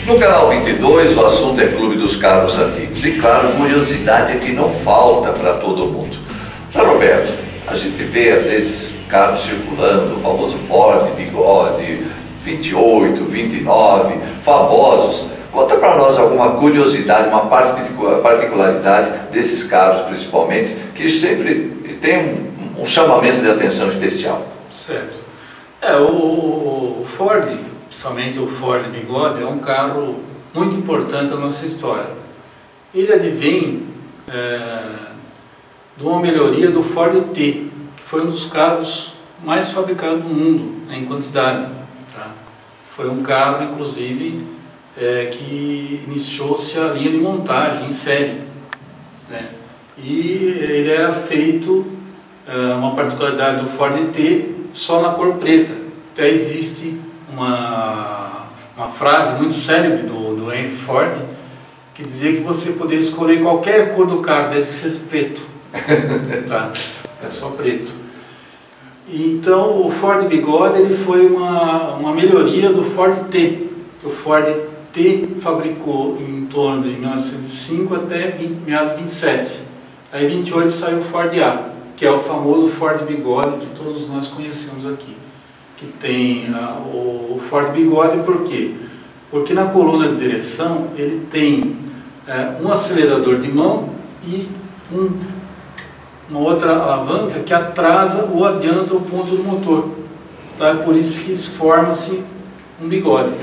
No canal 22, o assunto é Clube dos Carros Antigos. E claro, curiosidade é que não falta para todo mundo. Tá, Roberto, a gente vê às vezes carros circulando, o famoso Ford Bigode, 28, 29, famosos. Conta para nós alguma curiosidade, uma particularidade desses carros principalmente, que sempre tem um chamamento de atenção especial. Certo. O Ford, principalmente o Ford Bigode, é um carro muito importante na nossa história. Ele advém de uma melhoria do Ford T, que foi um dos carros mais fabricados do mundo, em quantidade. Tá? Foi um carro, inclusive, que iniciou-se a linha de montagem em série. Né? E ele era feito, uma particularidade do Ford T, só na cor preta. Até existe uma frase muito célebre do Henry Ford, que dizia que você poderia escolher qualquer cor do carro, desde que seja preto. Tá? É só preto. Então o Ford Bigode ele foi uma melhoria do Ford T, que o Ford T fabricou em torno de 1905 até meados de 27. Aí em 28 saiu o Ford A, que é o famoso Ford Bigode que todos nós conhecemos aqui. Que tem o Ford Bigode, por quê? Porque na coluna de direção ele tem um acelerador de mão e uma outra alavanca que atrasa ou adianta o ponto do motor. Tá? É por isso que forma-se um bigode.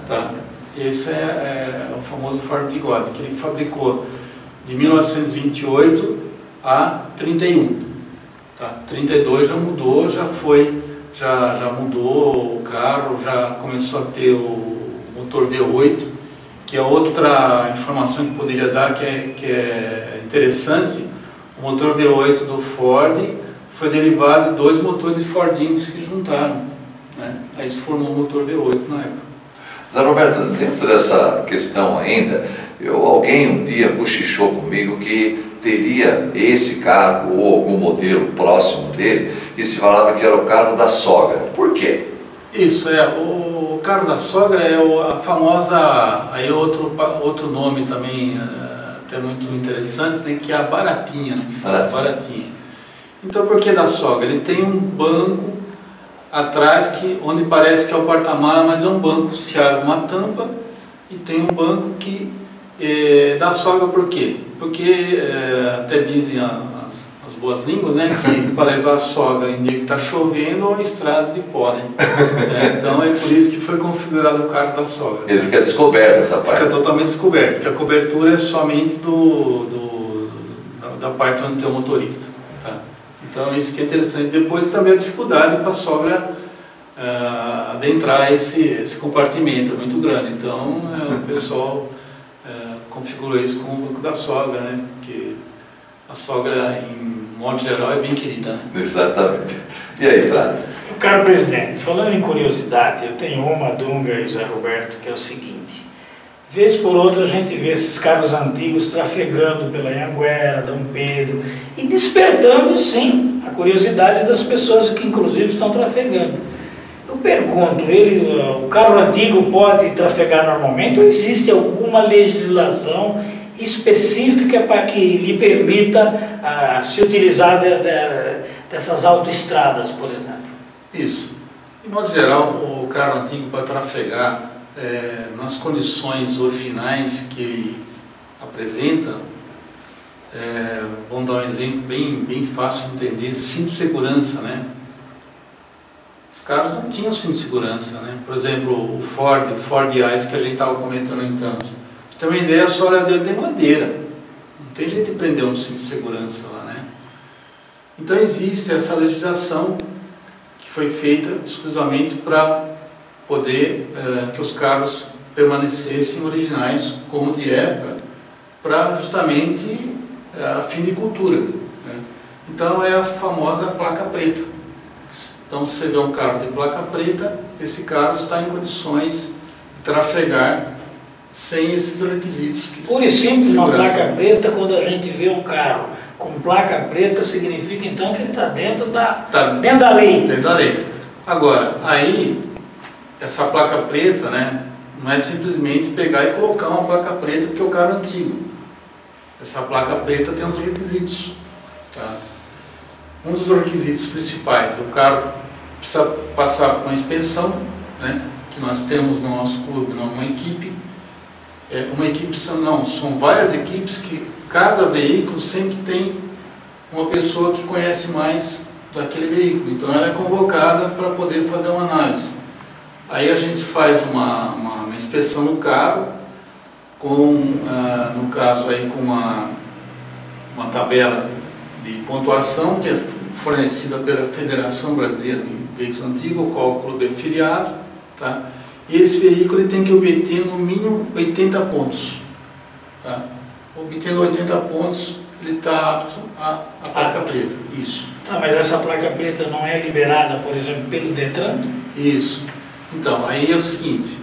Tá? Esse é o famoso Ford Bigode, que ele fabricou de 1928 a 31. Tá? 32 já mudou, já mudou o carro, já começou a ter o motor V8, que é outra informação que poderia dar que é interessante. O motor V8 do Ford foi derivado de dois motores Fordinhos que juntaram, né? Aí se formou o motor V8 na época. Zé Roberto, dentro dessa questão ainda, alguém um dia cochichou comigo que teria esse carro ou algum modelo próximo dele e se falava que era o carro da sogra. Por quê? Isso, o carro da sogra é a famosa, aí outro nome também até muito interessante, né, que é a baratinha, né, que fala baratinha. Então por que da sogra? Ele tem um banco atrás onde parece que é o porta-mala, mas é um banco, se abre uma tampa e tem um banco que da sogra. Por quê? Porque até dizem as boas línguas, né, que para levar a sogra em dia que está chovendo ou estrada de pó, né? Então é por isso que foi configurado o carro da sogra. Ele fica descoberto essa parte. Fica totalmente descoberto, porque a cobertura é somente da parte onde tem o motorista. Tá? Então isso que é interessante. Depois também a dificuldade para a sogra adentrar esse compartimento, é muito grande. Então o pessoal configurou isso com o banco da sogra, né? Porque a sogra, em modo geral, é bem querida, né? Exatamente. E aí, Flávio? Caro presidente, falando em curiosidade, eu tenho uma, Dunga e Zé Roberto, que é o seguinte: vez por outra a gente vê esses carros antigos trafegando pela Anhanguera, Dom Pedro, e despertando, sim, a curiosidade das pessoas que, inclusive, estão trafegando. Eu pergunto, o carro antigo pode trafegar normalmente ou existe alguma legislação específica para que lhe permita se utilizar dessas autoestradas, por exemplo? Isso. De modo geral, o carro antigo para trafegar nas condições originais que ele apresenta, vamos dar um exemplo bem fácil de entender: cinto de segurança, né? Os carros não tinham cinto de segurança, né? Por exemplo, o Ford Ice que a gente estava comentando então. Tem uma ideia, a sola dele de madeira. Não tem jeito de prender um cinto de segurança lá, né? Então existe essa legislação que foi feita exclusivamente para poder que os carros permanecessem originais como de época, para justamente a fim de cultura, né? Então é a famosa placa preta. Então se você vê um carro de placa preta, esse carro está em condições de trafegar sem esses requisitos. Pura e simples, uma placa preta, quando a gente vê um carro com placa preta, significa então que ele está dentro da lei. Dentro da lei. Agora, aí, essa placa preta, né, não é simplesmente pegar e colocar uma placa preta porque o carro é antigo. Essa placa preta tem uns requisitos. Tá? Um dos requisitos principais, o carro precisa passar por uma inspeção, né, que nós temos no nosso clube, uma equipe. São várias equipes que cada veículo sempre tem uma pessoa que conhece mais daquele veículo. Então ela é convocada para poder fazer uma análise. Aí a gente faz uma inspeção no carro, no caso aí com uma tabela de pontuação que é fornecida pela Federação Brasileira de Veículos Antigos, ao qual o clube é filiado, tá? E esse veículo ele tem que obter no mínimo 80 pontos. Tá? Obtendo 80 pontos, ele está apto à placa preta. Isso. Tá, mas essa placa preta não é liberada, por exemplo, pelo Detran? Isso. Então, aí é o seguinte,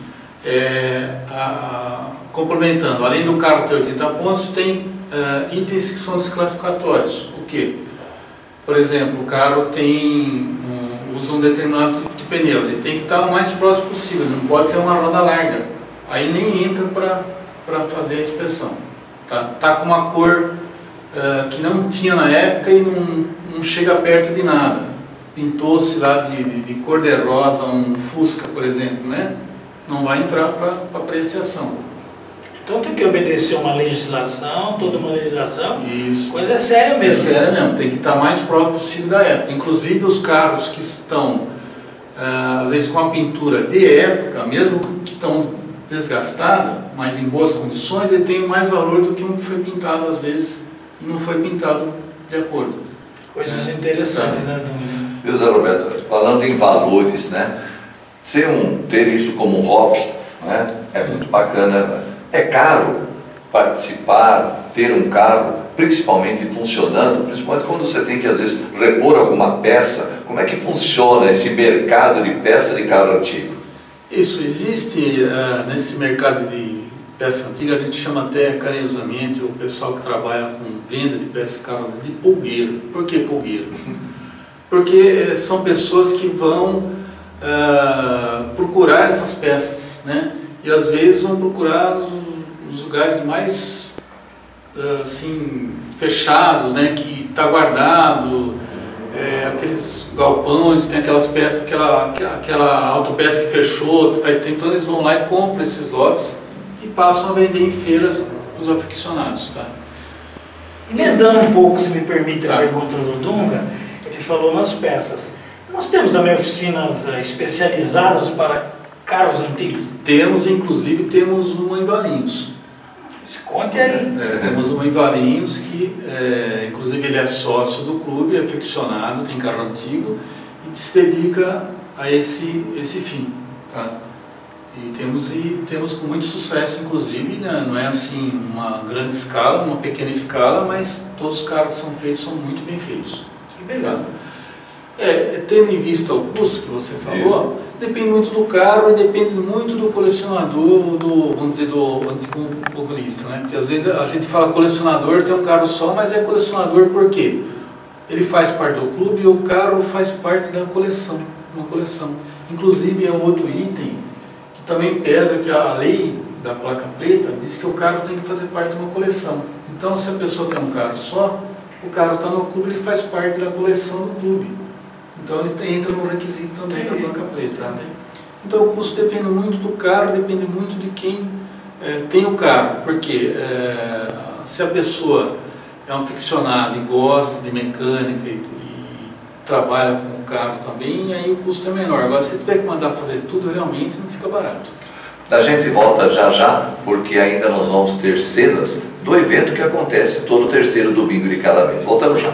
complementando, além do carro ter 80 pontos, tem itens que são desclassificatórios. O quê? Por exemplo, o carro usa um determinado tipo de pneu, ele tem que estar o mais próximo possível, não pode ter uma roda larga, aí nem entra para fazer a inspeção. Tá com uma cor que não tinha na época e não chega perto de nada. Pintou-se lá de cor de rosa um Fusca, por exemplo, né? Não vai entrar para apreciação. Então tem que obedecer uma legislação, toda uma legislação. Isso. Coisa séria mesmo. É séria mesmo, tem que estar mais próximo possível da época. Inclusive os carros que estão, às vezes com a pintura de época, mesmo que estão desgastados, mas em boas condições, ele tem mais valor do que um que foi pintado às vezes e não foi pintado de acordo. Coisas interessantes, né? Viu, Zé Roberto, falando em valores, né? Ter isso como um hobby, né? É muito bacana, né? É caro participar, ter um carro, principalmente funcionando, principalmente quando você tem que às vezes repor alguma peça. Como é que funciona esse mercado de peça de carro antigo? Isso, existe nesse mercado de peça antiga, a gente chama até carinhosamente o pessoal que trabalha com venda de peças de carro de pulgueiro. Por que pulgueiro? Porque são pessoas que vão procurar essas peças, né? E às vezes vão procurar os lugares mais assim, fechados, né? Que está guardado, aqueles galpões, tem aquelas peças, aquela autopeça que fechou, faz tempo, então eles vão lá e compram esses lotes e passam a vender em feiras para os aficionados, tá? Emendando um pouco, se me permite a pergunta do Dunga, ele falou nas peças. Nós temos também oficinas especializadas para carros antigos? Temos, inclusive, temos uma em Valinhos. Conte aí. Temos uma em Valinhos que, inclusive, ele é sócio do clube, é aficionado, tem carro antigo e se dedica a esse fim. Tá? E temos com muito sucesso, inclusive, né? Não é assim uma grande escala, uma pequena escala, mas todos os carros que são feitos são muito bem feitos. Que beleza. Tendo em vista o custo que você falou, depende muito do carro e depende muito do colecionador, vamos dizer, do anticomunista, né? Porque às vezes a gente fala colecionador, tem um carro só, mas é colecionador por quê? Ele faz parte do clube e o carro faz parte da coleção, uma coleção. Inclusive é outro item que também pesa, que a lei da placa preta diz que o carro tem que fazer parte de uma coleção. Então se a pessoa tem um carro só, o carro está no clube, ele faz parte da coleção do clube. Então ele entra no requisito também da placa preta. Então o custo depende muito do carro, depende muito de quem tem o carro. Porque se a pessoa é um aficionado e gosta de mecânica e trabalha com o carro também, aí o custo é menor. Agora se tiver que mandar fazer tudo, realmente não fica barato. A gente volta já, porque ainda nós vamos ter cenas do evento que acontece todo terceiro domingo de cada mês. Voltamos já.